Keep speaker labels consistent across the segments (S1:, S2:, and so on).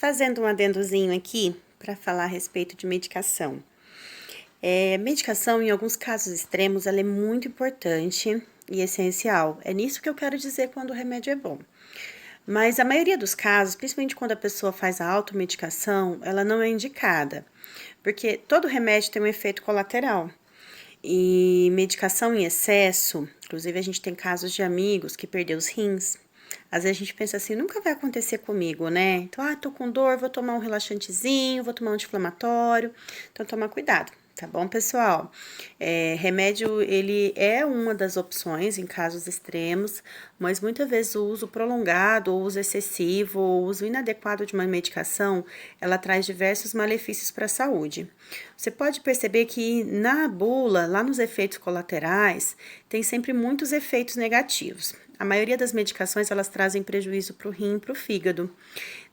S1: Fazendo um adendozinho aqui para falar a respeito de medicação. Medicação, em alguns casos extremos, ela é muito importante e essencial. É nisso que eu quero dizer quando o remédio é bom. Mas a maioria dos casos, principalmente quando a pessoa faz a automedicação, ela não é indicada, porque todo remédio tem um efeito colateral. E medicação em excesso, inclusive a gente tem casos de amigos que perdeu os rins. Às vezes a gente pensa assim, nunca vai acontecer comigo, né? Então, tô com dor, vou tomar um relaxantezinho, vou tomar um anti-inflamatório. Então, tomar cuidado, tá bom, pessoal? Remédio, ele é uma das opções em casos extremos, mas muitas vezes o uso prolongado, ou uso excessivo, ou uso inadequado de uma medicação, ela traz diversos malefícios para a saúde. Você pode perceber que na bula, lá nos efeitos colaterais, tem sempre muitos efeitos negativos. A maioria das medicações, elas trazem prejuízo para o rim e para o fígado.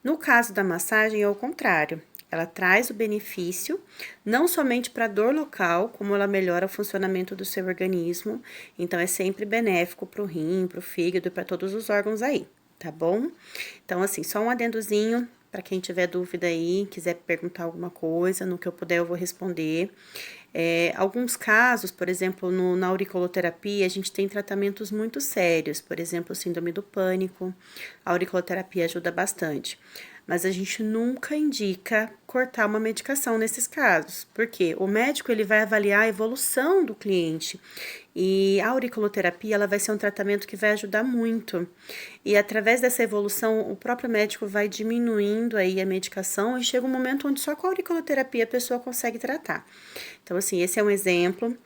S1: No caso da massagem, é o contrário. Ela traz o benefício, não somente para a dor local, como ela melhora o funcionamento do seu organismo. Então, é sempre benéfico para o rim, para o fígado e para todos os órgãos aí, tá bom? Então, assim, só um adendozinho, para quem tiver dúvida aí, quiser perguntar alguma coisa, no que eu puder eu vou responder. Alguns casos, por exemplo, na auriculoterapia, a gente tem tratamentos muito sérios, por exemplo, síndrome do pânico. A auriculoterapia ajuda bastante, mas a gente nunca indica cortar uma medicação nesses casos, porque o médico ele vai avaliar a evolução do cliente e a auriculoterapia ela vai ser um tratamento que vai ajudar muito. E através dessa evolução, o próprio médico vai diminuindo aí a medicação e chega um momento onde só com a auriculoterapia a pessoa consegue tratar. Então, assim, esse é um exemplo.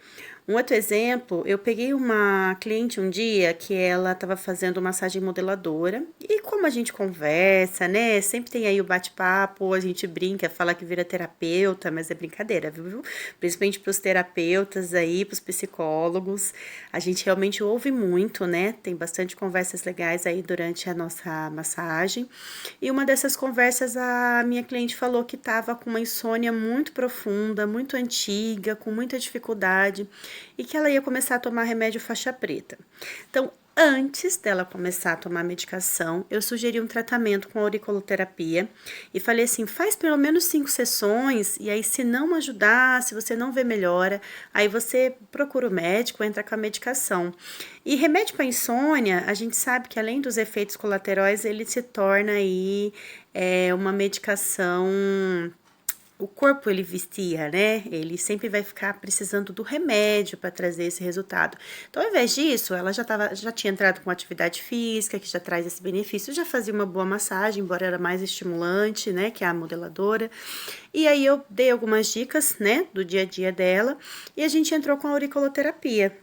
S1: Um outro exemplo, eu peguei uma cliente um dia que ela estava fazendo massagem modeladora e como a gente conversa, né? Sempre tem aí o bate-papo, a gente brinca, fala que vira terapeuta, mas é brincadeira, viu? Principalmente para os terapeutas aí, para os psicólogos. A gente realmente ouve muito, né? Tem bastante conversas legais aí durante a nossa massagem. E uma dessas conversas, a minha cliente falou que estava com uma insônia muito profunda, muito antiga, com muita dificuldade e que ela ia começar a tomar remédio faixa preta. Então, antes dela começar a tomar medicação, eu sugeri um tratamento com auriculoterapia e falei assim, faz pelo menos 5 sessões e aí se não ajudar, se você não vê melhora, aí você procura o médico, entra com a medicação. E remédio para insônia, a gente sabe que além dos efeitos colaterais, ele se torna aí uma medicação. O corpo ele vicia, né? Ele sempre vai ficar precisando do remédio para trazer esse resultado. Então, ao invés disso, ela já tinha entrado com atividade física, que já traz esse benefício, já fazia uma boa massagem, embora era mais estimulante, né? Que é a modeladora. E aí eu dei algumas dicas, né? Do dia a dia dela, e a gente entrou com a auriculoterapia.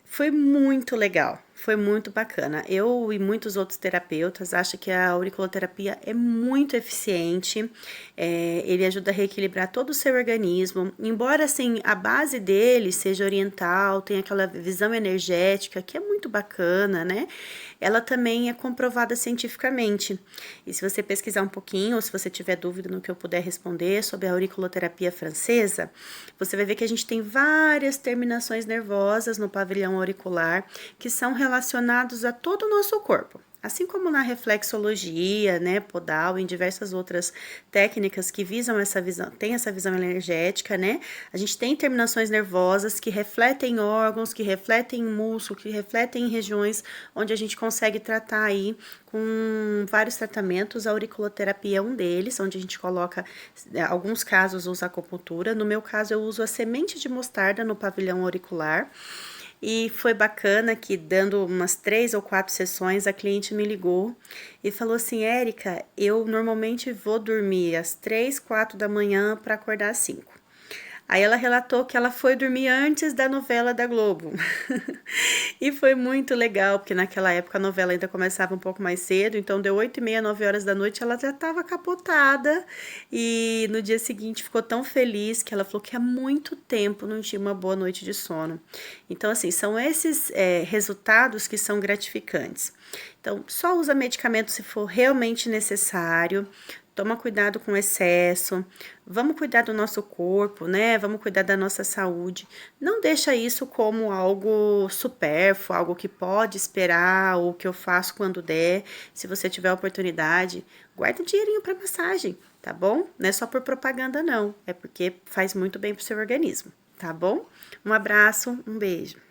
S1: Foi muito legal, foi muito bacana. Eu e muitos outros terapeutas acham que a auriculoterapia é muito eficiente, ele ajuda a reequilibrar todo o seu organismo. Embora, assim, a base dele seja oriental, tem aquela visão energética, que é muito bacana, né? Ela também é comprovada cientificamente. E se você pesquisar um pouquinho, ou se você tiver dúvida no que eu puder responder sobre a auriculoterapia francesa, você vai ver que a gente tem várias terminações nervosas no pavilhão auricular que são relacionados a todo o nosso corpo. Assim como na reflexologia, né, podal, em diversas outras técnicas que visam essa visão, tem essa visão energética, né? A gente tem terminações nervosas que refletem órgãos, que refletem músculo, que refletem regiões onde a gente consegue tratar aí com vários tratamentos. A auriculoterapia é um deles, onde a gente coloca, alguns casos usa acupuntura. No meu caso, eu uso a semente de mostarda no pavilhão auricular. E foi bacana que, dando umas 3 ou 4 sessões, a cliente me ligou e falou assim, Érica, eu normalmente vou dormir às 3, 4 da manhã para acordar às 5. Aí ela relatou que ela foi dormir antes da novela da Globo. E foi muito legal, porque naquela época a novela ainda começava um pouco mais cedo, então deu 8h30, 9 horas da noite, ela já estava capotada. E no dia seguinte ficou tão feliz que ela falou que há muito tempo não tinha uma boa noite de sono. Então, assim, são esses resultados que são gratificantes. Então, só usa medicamento se for realmente necessário. toma cuidado com o excesso, vamos cuidar do nosso corpo, né? Vamos cuidar da nossa saúde. Não deixa isso como algo supérfluo, algo que pode esperar ou que eu faço quando der. Se você tiver oportunidade, guarda dinheirinho para massagem, tá bom? Não é só por propaganda não, é porque faz muito bem pro seu organismo, tá bom? Um abraço, um beijo.